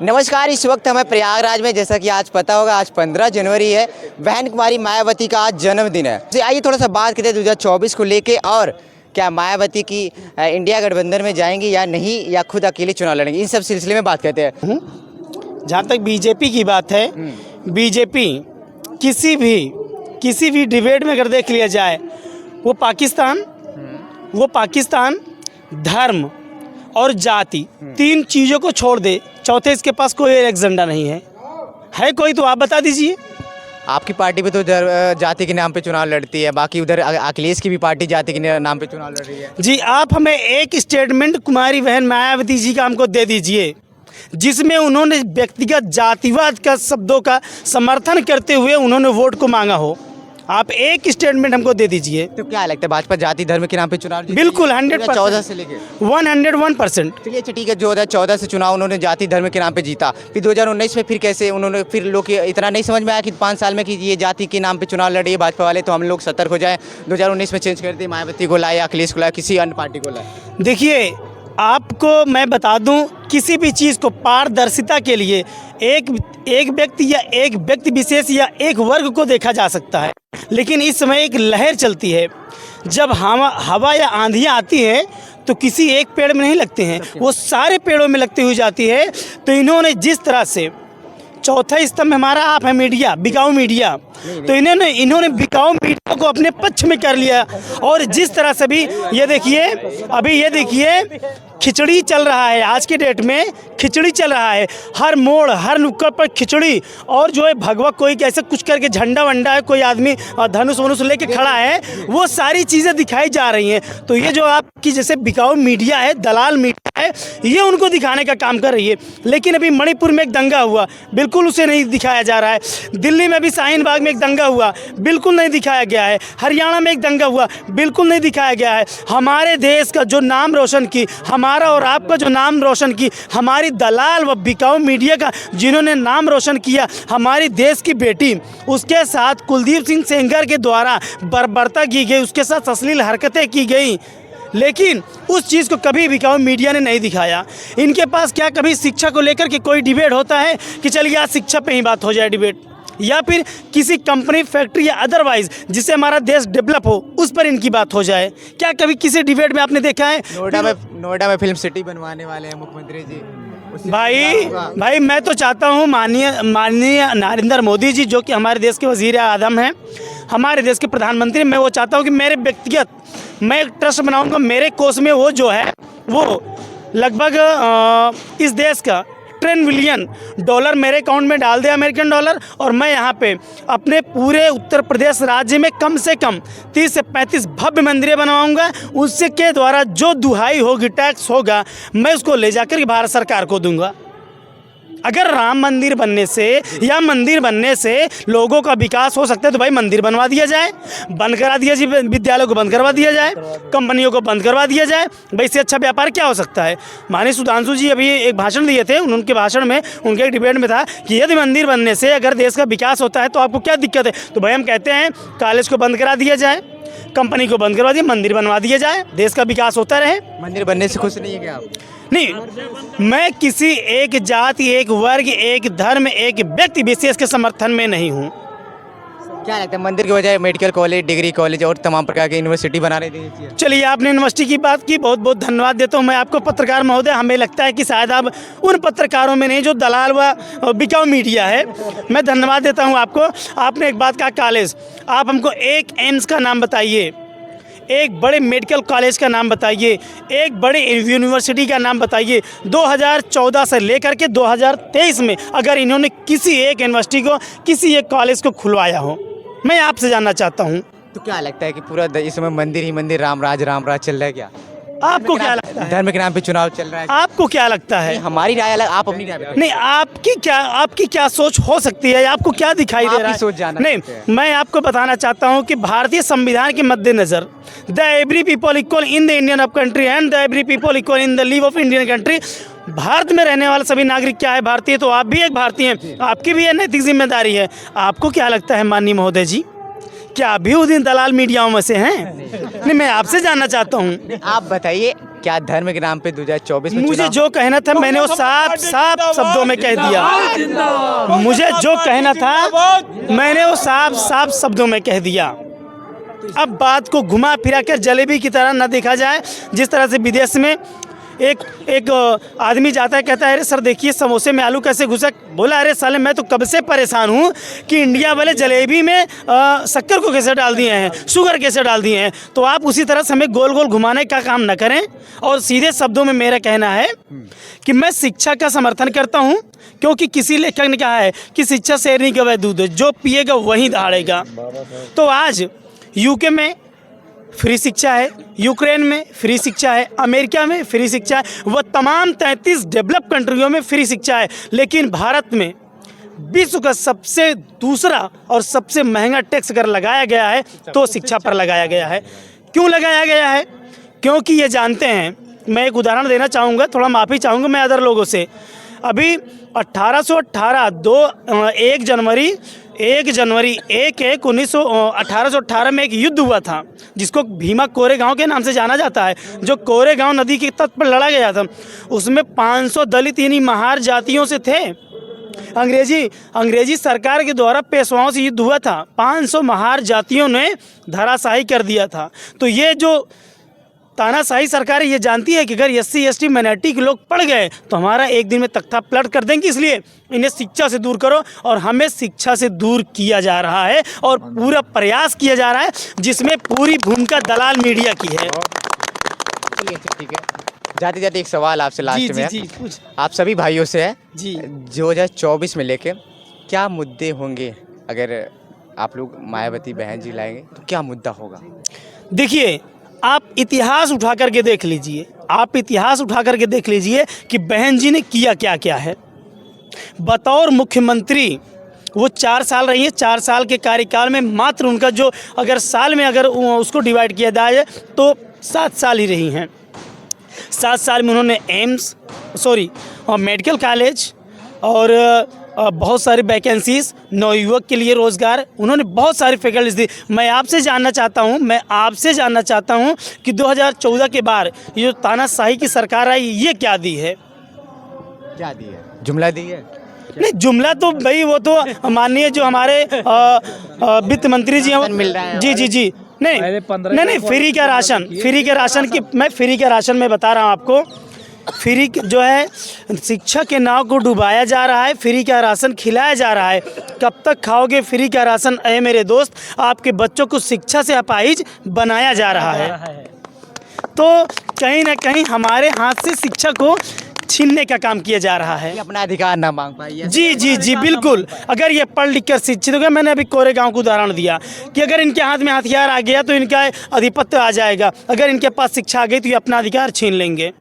नमस्कार। इस वक्त हमें प्रयागराज में, जैसा कि आज पता होगा, आज 15 जनवरी है, बहन कुमारी मायावती का आज जन्मदिन है। तो आइए थोड़ा सा बात करते हैं 2024 को लेके, और क्या मायावती की इंडिया गठबंधन में जाएंगी या नहीं, या खुद अकेले चुनाव लड़ेंगी, इन सब सिलसिले में बात करते हैं। जहाँ तक बीजेपी की बात है, बीजेपी किसी भी डिबेट में अगर देख लिया जाए, वो पाकिस्तान धर्म और जाति तीन चीज़ों को छोड़ दे, चौथे इसके पास कोई एजेंडा नहीं है कोई तो आप बता दीजिए। आपकी पार्टी भी तो जाति के नाम पे चुनाव लड़ती है, बाकी उधर अखिलेश की भी पार्टी जाति के नाम पे चुनाव लड़ रही है। जी, आप हमें एक स्टेटमेंट कुमारी बहन मायावती जी का हमको दे दीजिए जिसमें उन्होंने व्यक्तिगत जातिवाद का शब्दों का समर्थन करते हुए उन्होंने वोट को मांगा हो। आप एक स्टेटमेंट हमको दे दीजिए। तो क्या लगता है, भाजपा जाति धर्म के नाम पे चुनाव बिल्कुल 100% 14 से लेके 101%। चलिए अच्छा ठीक है, 2014 से चुनाव उन्होंने जाति धर्म के नाम पे जीता, फिर 2019 में फिर कैसे उन्होंने, फिर लोग इतना नहीं समझ में आया कि 5 साल में कि ये जाति के नाम पे चुनाव लड़ रही है भाजपा वाले, तो हम लोग सतर्क हो जाए, 2019 में चेंज कर दिए, मायावती को लाए, अखिलेश को लाए, किसी अन्य पार्टी को लाए। देखिए, आपको मैं बता दूं, किसी भी चीज़ को पारदर्शिता के लिए एक व्यक्ति या एक व्यक्ति विशेष या एक वर्ग को देखा जा सकता है, लेकिन इस समय एक लहर चलती है। जब हवा या आंधियाँ आती हैं तो किसी एक पेड़ में नहीं लगते हैं, वो सारे पेड़ों में लगती हुई जाती है। तो इन्होंने जिस तरह से चौथा स्तंभ हमारा आप है मीडिया, बिकाऊ मीडिया, तो इन्होंने बिकाऊ मीडिया को अपने पक्ष में कर लिया। और जिस तरह से भी ये देखिए खिचड़ी चल रहा है, आज के डेट में खिचड़ी चल रहा है, हर मोड़ हर नुक्कड़ पर खिचड़ी। और जो है भगवा कोई कैसे कुछ करके झंडा वंडा है, कोई आदमी धनुष वनुष लेके खड़ा है, वो सारी चीज़ें दिखाई जा रही हैं। तो ये जो आपकी जैसे बिकाऊ मीडिया है, दलाल मीडिया है, ये उनको दिखाने का काम कर रही है। लेकिन अभी मणिपुर में एक दंगा हुआ, बिल्कुल उसे नहीं दिखाया जा रहा है। दिल्ली में भी शाहीन बाग में एक दंगा हुआ, बिल्कुल नहीं दिखाया गया है। हरियाणा में एक दंगा हुआ, बिल्कुल नहीं दिखाया गया है। हमारे देश का जो नाम रोशन की, हमारा और आपका जो नाम रोशन की हमारी दलाल व बिकाऊ मीडिया का जिन्होंने नाम रोशन किया, हमारी देश की बेटी, उसके साथ कुलदीप सिंह सेंगर के द्वारा बर्बरता की गई, उसके साथ अश्लील हरकतें की गई, लेकिन उस चीज़ को कभी बिकाऊ मीडिया ने नहीं दिखाया। इनके पास क्या कभी शिक्षा को लेकर के कोई डिबेट होता है कि चलिए आज शिक्षा पे ही बात हो जाए डिबेट, या फिर किसी कंपनी फैक्ट्री या अदरवाइज जिससे हमारा देश डेवलप हो उस पर इनकी बात हो जाए? क्या कभी किसी डिबेट में आपने देखा है? नोएडा में फिल्म सिटी बनवाने वाले हैं मुख्यमंत्री जी। भाई मैं तो चाहता हूँ माननीय नरेंद्र मोदी जी, जो कि हमारे देश के वज़ीर आज़म हैं, हमारे देश के प्रधानमंत्री, मैं वो चाहता हूँ कि मेरे व्यक्तिगत मैं एक ट्रस्ट बनाऊँगा, मेरे कोष में वो जो है वो लगभग इस देश का $10 बिलियन मेरे अकाउंट में डाल दे, अमेरिकन डॉलर, और मैं यहाँ पे अपने पूरे उत्तर प्रदेश राज्य में कम से कम 30 से 35 भव्य मंदिरें बनवाऊँगा। उससे के द्वारा जो दुहाई होगी, टैक्स होगा, मैं उसको ले जाकर के भारत सरकार को दूंगा। अगर राम मंदिर बनने से या मंदिर बनने से लोगों का विकास हो सकता है तो भाई मंदिर बनवा दिया जाए, बंद करा दिया जाए, विद्यालयों को बंद करवा दिया जाए, कंपनियों को बंद करवा दिया जाए। भाई इससे अच्छा व्यापार क्या हो सकता है? माननीय सुधांशु जी अभी एक भाषण दिए थे, उनके भाषण में उनके एक डिबेट में था कि यदि मंदिर बनने से अगर देश का विकास होता है तो आपको क्या दिक्कत है? तो भाई हम कहते हैं कॉलेज को बंद करा दिया जाए, कंपनी को बंद करवा दिया, मंदिर बनवा दिया जाए, देश का विकास होता रहे। मंदिर बनने से खुश नहीं है क्या आप? नहीं, मैं किसी एक जाति, एक वर्ग, एक धर्म, एक व्यक्ति विशेष के समर्थन में नहीं हूँ। क्या लगता है, मंदिर के बजाय मेडिकल कॉलेज, डिग्री कॉलेज और तमाम प्रकार की यूनिवर्सिटी बनाने देनी चाहिए? चलिए, आपने यूनिवर्सिटी की बात की, बहुत बहुत धन्यवाद देता हूँ मैं आपको पत्रकार महोदय। हमें लगता है कि शायद आप उन पत्रकारों में नहीं जो दलाल व बिकाऊ मीडिया है। मैं धन्यवाद देता हूँ आपको। आपने एक बात कहा कॉलेज, आप हमको एक एम्स का नाम बताइए, एक बड़े मेडिकल कॉलेज का नाम बताइए, एक बड़े यूनिवर्सिटी का नाम बताइए। 2014 से लेकर के 2023 में अगर इन्होंने किसी एक यूनिवर्सिटी को, किसी एक कॉलेज को खुलवाया हो, मैं आपसे जानना चाहता हूँ। तो क्या लगता है कि पूरा इस समय मंदिर ही मंदिर, राम राज चल रहा है क्या? आपको क्या लगता है? धर्म के नाम पे चुनाव चल रहा है, आपको क्या लगता है? हमारी राय अलग, आप अपनी राय। नहीं, आपकी क्या सोच हो सकती है? आपको क्या दिखाई दे रहा है? सोच जाना नहीं, मैं आपको बताना चाहता हूं कि भारतीय संविधान के मद्देनजर the every people equal in the Indian of country and the every people equal in the live of Indian country. Bharat में रहने वाले सभी नागरिक क्या है? भारतीय। तो आप भी एक भारतीय हैं, आपकी भी नैतिक जिम्मेदारी है। आपको क्या लगता है माननीय महोदय जी, क्या आप भी उस दिन दलाल मीडियाओं में से हैं? नहीं, मैं आपसे जानना चाहता हूँ। आप बताइए क्या धर्म के नाम पे 2024 में मुझे चुनाव? जो कहना था मैंने वो साफ साफ शब्दों में कह दिया। मुझे जो कहना था मैंने वो साफ साफ शब्दों में कह दिया। अब बात को घुमा फिरा कर जलेबी की तरह ना देखा जाए। जिस तरह से विदेश में एक आदमी जाता है, कहता है अरे सर देखिए समोसे में आलू कैसे घुसा। बोला अरे साले मैं तो कब से परेशान हूँ कि इंडिया वाले जलेबी में शक्कर को कैसे डाल दिए हैं, शुगर कैसे डाल दिए हैं। तो आप उसी तरह से हमें गोल गोल घुमाने का काम न करें। और सीधे शब्दों में मेरा कहना है कि मैं शिक्षा का समर्थन करता हूँ, क्योंकि किसी लेखक ने कहा है कि शिक्षा शेरनी का वह दूध है, जो पिएगा वहीं दहाड़ेगा। तो आज यूके में फ्री शिक्षा है, यूक्रेन में फ्री शिक्षा है, अमेरिका में फ्री शिक्षा है, वह तमाम 33 डेवलप कंट्रियों में फ्री शिक्षा है। लेकिन भारत में विश्व का सबसे दूसरा और सबसे महंगा टैक्स अगर लगाया गया है तो शिक्षा पर लगाया गया है। क्यों लगाया गया है? क्योंकि ये जानते हैं, मैं एक उदाहरण देना चाहूँगा, थोड़ा माफ़ी चाहूँगा मैं अदर लोगों से। अभी 1 जनवरी 1818 में एक युद्ध हुआ था जिसको भीमा कोरेगांव के नाम से जाना जाता है, जो कोरेगांव नदी के तट पर लड़ा गया था। उसमें 500 दलित यानी महार जातियों से थे। अंग्रेजी सरकार के द्वारा पेशवाओं से युद्ध हुआ था। 500 महार जातियों ने धराशायी कर दिया था। तो ये जो तानाशाही सरकार ये जानती है कि अगर SC ST माइनॉरिटी के लोग पढ़ गए तो हमारा एक दिन में तख्ता पलट कर देंगे, इसलिए इन्हें शिक्षा से दूर करो। और हमें शिक्षा से दूर किया जा रहा है और पूरा प्रयास किया जा रहा है, जिसमें पूरी भूमिका दलाल मीडिया की है। चलिए ठीक है, जाते जाते एक सवाल आपसे लास्ट में है। जी कुछ आप सभी भाइयों से है जी 2024 में लेके क्या मुद्दे होंगे? अगर आप लोग मायावती बहन जी लाएंगे तो क्या मुद्दा होगा? देखिए, आप इतिहास उठा करके देख लीजिए, कि बहन जी ने किया क्या क्या है। बतौर मुख्यमंत्री वो 4 साल रही है। 4 साल के कार्यकाल में मात्र उनका जो अगर साल में अगर उसको डिवाइड किया जाए तो 7 साल ही रही हैं। 7 साल में उन्होंने मेडिकल कॉलेज और बहुत सारी वैकेंसीज, नवयुवक के लिए रोज़गार, उन्होंने बहुत सारी फैकल्टीज दी। मैं आपसे जानना चाहता हूं कि 2014 के बाद ये जो तानाशाही की सरकार आई ये क्या दी है? क्या दी है? जुमला दी है? नहीं, जुमला तो भाई वो तो माननीय जो हमारे वित्त मंत्री जी हैं, मिल रहा है। जी नहीं, फ्री का राशन में बता रहा हूँ आपको। फ्री जो है शिक्षा के नाव को डुबाया जा रहा है, फ्री का राशन खिलाया जा रहा है। कब तक खाओगे फ्री का राशन? अरे मेरे दोस्त, आपके बच्चों को शिक्षा से अपाहिज बनाया जा रहा है। तो कहीं ना कहीं हमारे हाथ से शिक्षा को छीनने का काम किया जा रहा है। ये अपना अधिकार ना मांग पाई है। जी बिल्कुल। अगर ये पढ़ लिख कर शिक्षित हो गए, मैंने अभी कोरेगांव का उदाहरण दिया कि अगर इनके हाथ में हथियार आ गया तो इनका आधिपत्य आ जाएगा। अगर इनके पास शिक्षा आ गई तो ये अपना अधिकार छीन लेंगे।